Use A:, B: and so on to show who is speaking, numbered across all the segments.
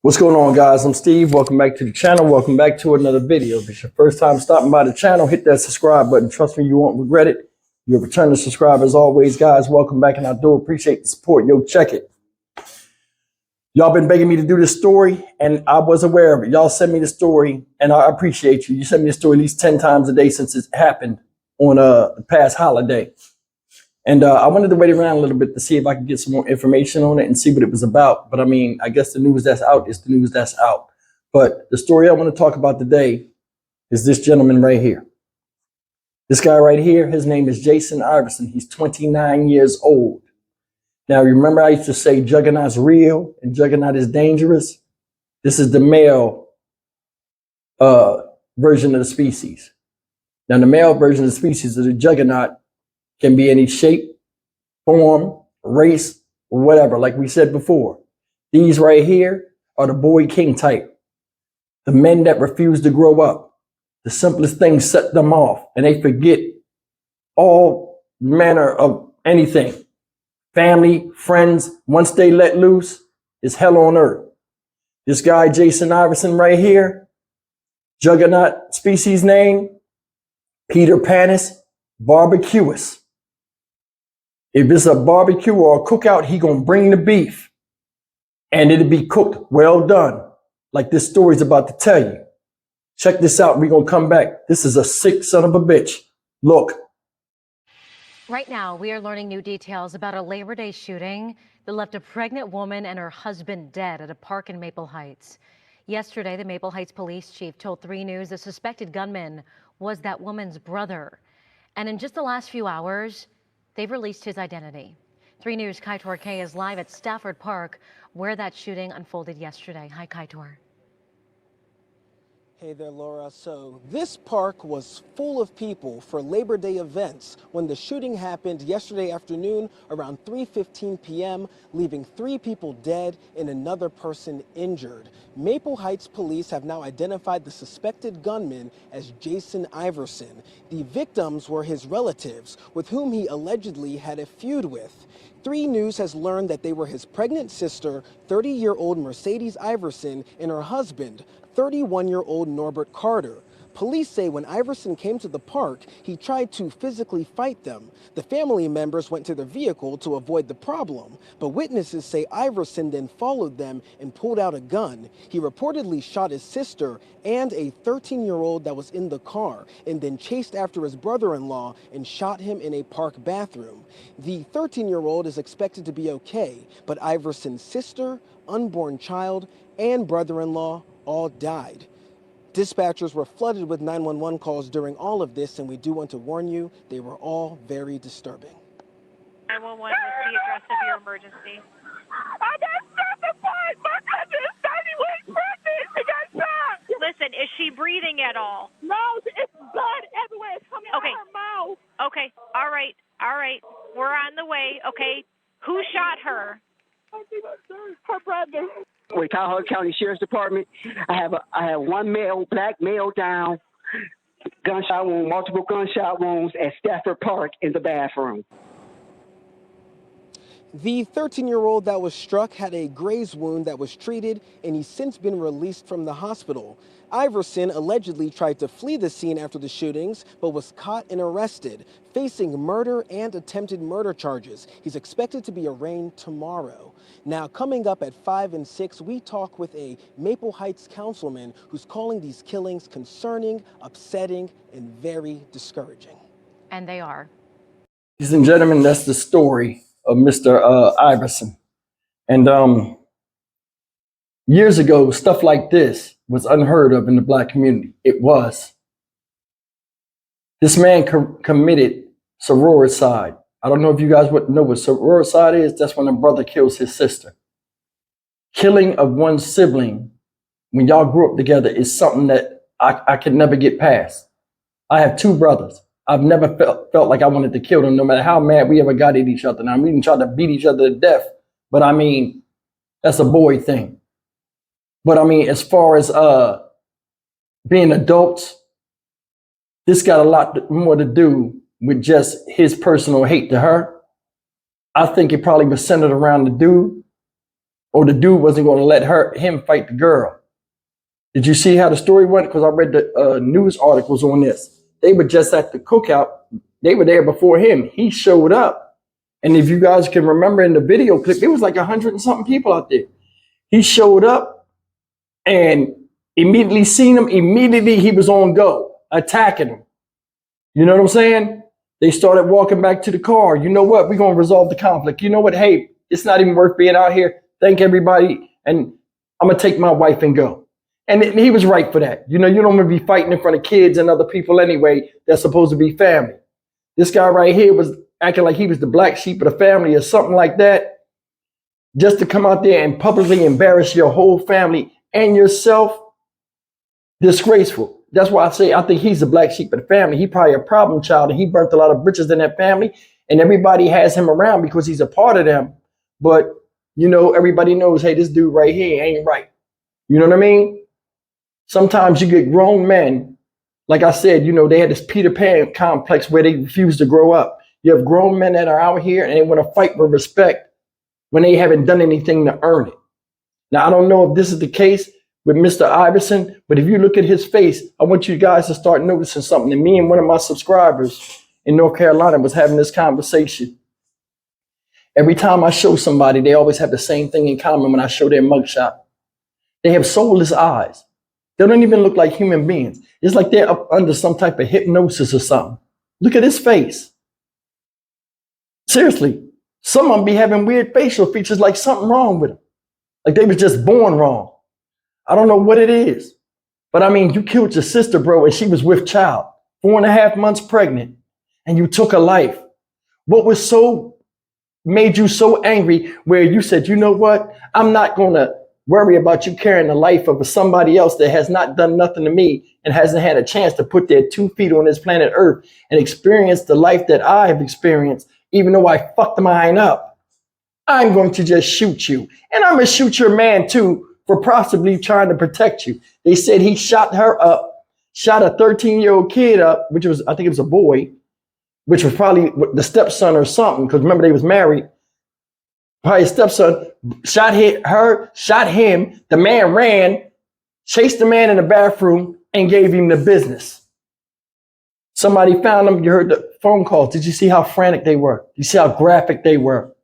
A: What's going on, guys? I'm Steve. Welcome back to the channel. Welcome back to another video. If it's your first time stopping by the channel, hit that subscribe button. Trust me, you won't regret it. You're a returning subscriber as always, guys. Welcome back, and I do appreciate the support. Yo, check it. Y'all been begging me to do this story, and I was aware of it. Y'all send me the story, and I appreciate you. You send me the story at least 10 times a day since it happened on the past holiday. And I wanted to wait around a little bit to see if I could get some more information on it and see what it was about. But I mean, I guess the news that's out is the news that's out. But the story I want to talk about today is this gentleman right here. This guy right here, his name is Jason Iverson. He's 29 years old. Now, remember I used to say Juggernaut's real and Juggernaut is dangerous? This is the male version of the species. Now, the male version of the species of the Juggernaut can be any shape, form, race, whatever. Like we said before, these right here are the boy king type. The men that refuse to grow up. The simplest things set them off and they forget all manner of anything. Family, friends, once they let loose, it's hell on earth. This guy, Jason Iverson right here, Juggernaut species name, Peter Panis barbecuus. If it's a barbecue or a cookout, he gonna bring the beef and it'll be cooked well done, like this story's about to tell you. Check this out. We're gonna come back. This is a sick son of a bitch. Look.
B: Right now, we are learning new details about a Labor Day shooting that left a pregnant woman and her husband dead at a park in Maple Heights. Yesterday, the Maple Heights police chief told 3 News the suspected gunman was that woman's brother. And in just the last few hours, they've released his identity. 3 News' Kaitor K is live at Stafford Park, where that shooting unfolded yesterday. Hi, Kaitor.
C: Hey there, Laura. So this park was full of people for Labor Day events when the shooting happened yesterday afternoon around 3:15 p.m., leaving 3 people dead and another person injured. Maple Heights police have now identified the suspected gunman as Jason Iverson. The victims were his relatives, with whom he allegedly had a feud with. 3 News has learned that they were his pregnant sister, 30-year-old Mercedes Iverson, and her husband, 31-year-old Norbert Carter. Police say when Iverson came to the park, he tried to physically fight them. The family members went to their vehicle to avoid the problem, but witnesses say Iverson then followed them and pulled out a gun. He reportedly shot his sister and a 13-year-old that was in the car, and then chased after his brother-in-law and shot him in a park bathroom. The 13-year-old is expected to be okay, but Iverson's sister, unborn child, and brother-in-law all died. Dispatchers were flooded with 911 calls during all of this, and we do want to warn you, they were all very disturbing.
D: 911, what's the address of your emergency?
E: I got certified! My cousin is 30 weeks pregnant! She got shot!
D: Listen, is she breathing at all?
E: No, it's blood everywhere. It's coming out of her mouth.
D: Okay, all right. We're on the way, okay? Who shot her?
E: Her brother.
F: With Cuyahoga County Sheriff's Department, I have one black male down, gunshot wound, multiple gunshot wounds at Stafford Park in the bathroom.
C: The 13-year-old that was struck had a graze wound that was treated, and he's since been released from the hospital. Iverson allegedly tried to flee the scene after the shootings, but was caught and arrested, facing murder and attempted murder charges. He's expected to be arraigned tomorrow. Now, coming up at 5 and 6, we talk with a Maple Heights councilman who's calling these killings concerning, upsetting, and very discouraging.
B: And they are.
A: Ladies and gentlemen, that's the story of Mr. Iverson. And years ago, stuff like this was unheard of in the black community. It was. This man committed sororicide. I don't know if you guys would know what sororicide is. That's when a brother kills his sister. Killing of one sibling when y'all grew up together is something that I could never get past. I have 2 brothers. I've never felt like I wanted to kill them, no matter how mad we ever got at each other. Now, we didn't try to beat each other to death, but I mean, that's a boy thing. But I mean, as far as being adults, this got a lot more to do with just his personal hate to her. I think it probably was centered around the dude. or the dude wasn't going to let him fight the girl. Did you see how the story went? Because I read the news articles on this. They were just at the cookout. They were there before him. He showed up. And if you guys can remember in the video clip, it was like 100 and something people out there. He showed up and immediately seen him. Immediately he was on go, attacking him. You know what I'm saying? They started walking back to the car. You know what? We're going to resolve the conflict. You know what? Hey, it's not even worth being out here. Thank everybody. And I'm going to take my wife and go. And he was right for that. You know, you don't want to be fighting in front of kids and other people anyway. That's supposed to be family. This guy right here was acting like he was the black sheep of the family or something like that. Just to come out there and publicly embarrass your whole family and yourself. Disgraceful. That's why I say I think he's the black sheep of the family. He probably a problem child and he burnt a lot of bridges in that family. And everybody has him around because he's a part of them. But, you know, everybody knows, hey, this dude right here ain't right. You know what I mean? Sometimes you get grown men, like I said, you know, they had this Peter Pan complex where they refuse to grow up. You have grown men that are out here and they want to fight with respect when they haven't done anything to earn it. Now, I don't know if this is the case with Mr. Iverson, but if you look at his face, I want you guys to start noticing something. And me and one of my subscribers in North Carolina was having this conversation. Every time I show somebody, they always have the same thing in common when I show their mugshot. They have soulless eyes. They don't even look like human beings. It's like they're up under some type of hypnosis or something. Look at his face. Seriously, some of them be having weird facial features like something wrong with them. Like they was just born wrong. I don't know what it is. But I mean, you killed your sister, bro, and she was with child, 4.5 months pregnant, and you took her life. What was made you so angry where you said, you know what? I'm not going to worry about you carrying the life of somebody else that has not done nothing to me and hasn't had a chance to put their 2 feet on this planet Earth and experience the life that I have experienced, even though I fucked mine up. I'm going to just shoot you. And I'm going to shoot your man too for possibly trying to protect you. They said he shot her up, shot a 13-year-old kid up, which was, I think it was a boy, which was probably the stepson or something, because remember they was married. Probably his stepson shot her, shot him. The man ran, chased the man in the bathroom, and gave him the business. Somebody found him. You heard the phone calls. Did you see how frantic they were? You see how graphic they were?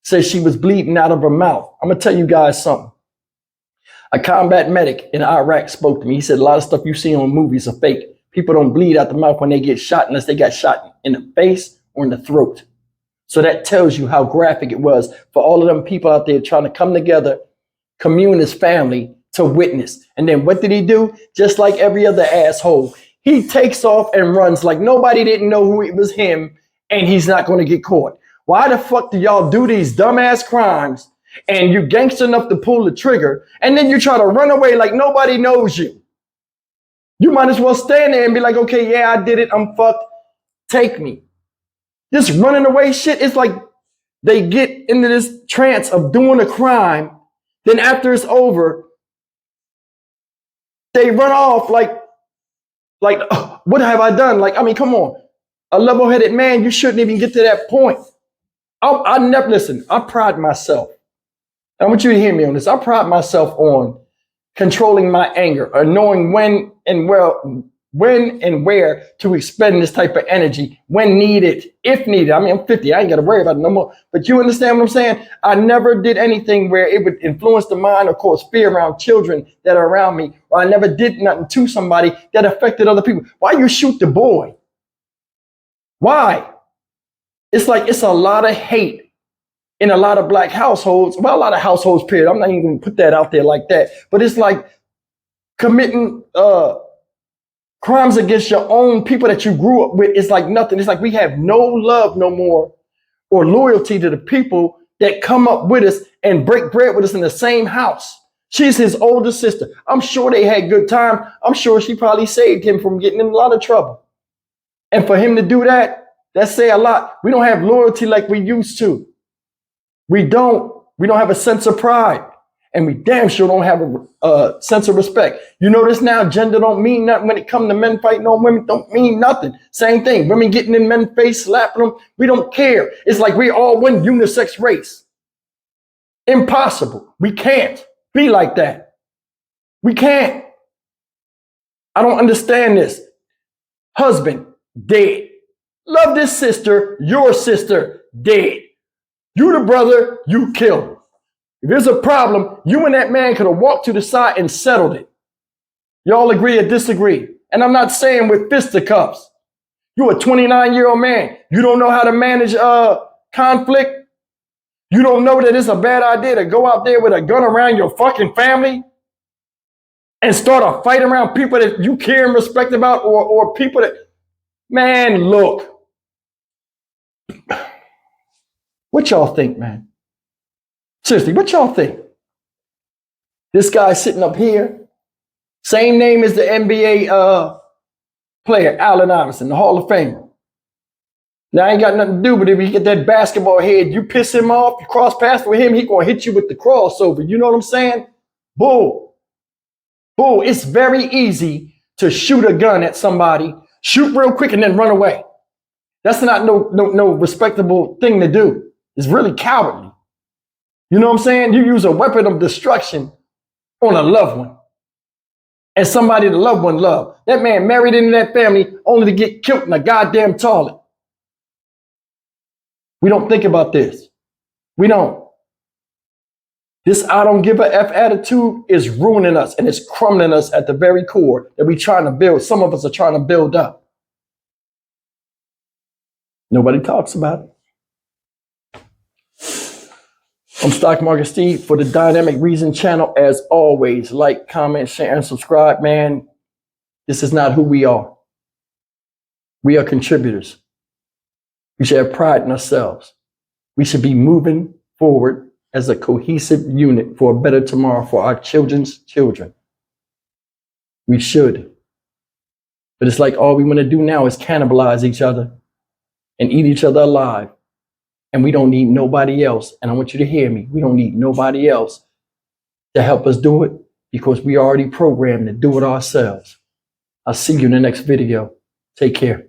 A: Said she was bleeding out of her mouth. I'm going to tell you guys something. A combat medic in Iraq spoke to me. He said a lot of stuff you see on movies are fake. People don't bleed out the mouth when they get shot unless they got shot in the face or in the throat. So that tells you how graphic it was for all of them people out there trying to come together, commune as family to witness. And then what did he do? Just like every other asshole, he takes off and runs like nobody didn't know who it was him and he's not going to get caught. Why the fuck do y'all do these dumbass crimes and you gangster enough to pull the trigger and then you try to run away like nobody knows you? You might as well stand there and be like, okay, yeah, I did it. I'm fucked. Take me. This running away shit, it's like they get into this trance of doing a crime. Then after it's over, they run off like, oh, what have I done? Like, I mean, come on. A level-headed man, you shouldn't even get to that point. I never, listen, I pride myself. I want you to hear me on this. I pride myself on controlling my anger or knowing when and where to expend this type of energy when needed, if needed. I mean, I'm 50. I ain't got to worry about it no more. But you understand what I'm saying? I never did anything where it would influence the mind or cause fear around children that are around me. Or I never did nothing to somebody that affected other people. Why you shoot the boy? Why? It's like it's a lot of hate in a lot of black households. Well, a lot of households, period. I'm not even going to put that out there like that. But it's like committing crimes against your own people that you grew up with. It's like nothing. It's like we have no love no more or loyalty to the people that come up with us and break bread with us in the same house. She's his older sister. I'm sure they had good time. I'm sure she probably saved him from getting in a lot of trouble. And for him to do that, that say a lot. We don't have loyalty like we used to. We don't have a sense of pride. And we damn sure don't have a sense of respect. You notice now gender don't mean nothing when it comes to men fighting on women. Don't mean nothing. Same thing. Women getting in men's face, slapping them. We don't care. It's like we all one unisex race. Impossible. We can't be like that. We can't. I don't understand this. Husband, dead. Love this sister, your sister, dead. You the brother, you killed her. If there's a problem, you and that man could have walked to the side and settled it. Y'all agree or disagree? And I'm not saying with fisticuffs. You're a 29-year-old man. You don't know how to manage conflict. You don't know that it's a bad idea to go out there with a gun around your fucking family and start a fight around people that you care and respect about, or people that, man, look. What y'all think, man? Seriously, what y'all think? This guy sitting up here, same name as the NBA player, Allen Iverson, the Hall of Famer. Now, I ain't got nothing to do with it. If you get that basketball head, you piss him off, you cross paths with him, he gonna hit you with the crossover. You know what I'm saying? Bull. Bull. It's very easy to shoot a gun at somebody, shoot real quick, and then run away. That's not no respectable thing to do. It's really cowardly. You know what I'm saying? You use a weapon of destruction on a loved one. And somebody the loved one loved. That man married into that family only to get killed in a goddamn toilet. We don't think about this. We don't. This I don't give a F attitude is ruining us, and it's crumbling us at the very core that we're trying to build. Some of us are trying to build up. Nobody talks about it. I'm Stock Market Steve for the Dynamic Reason channel. As always, like, comment, share, and subscribe, man. This is not who we are. We are contributors. We should have pride in ourselves. We should be moving forward as a cohesive unit for a better tomorrow for our children's children. We should. But it's like all we want to do now is cannibalize each other and eat each other alive. And we don't need nobody else. And I want you to hear me. We don't need nobody else to help us do it because we already programmed to do it ourselves. I'll see you in the next video. Take care.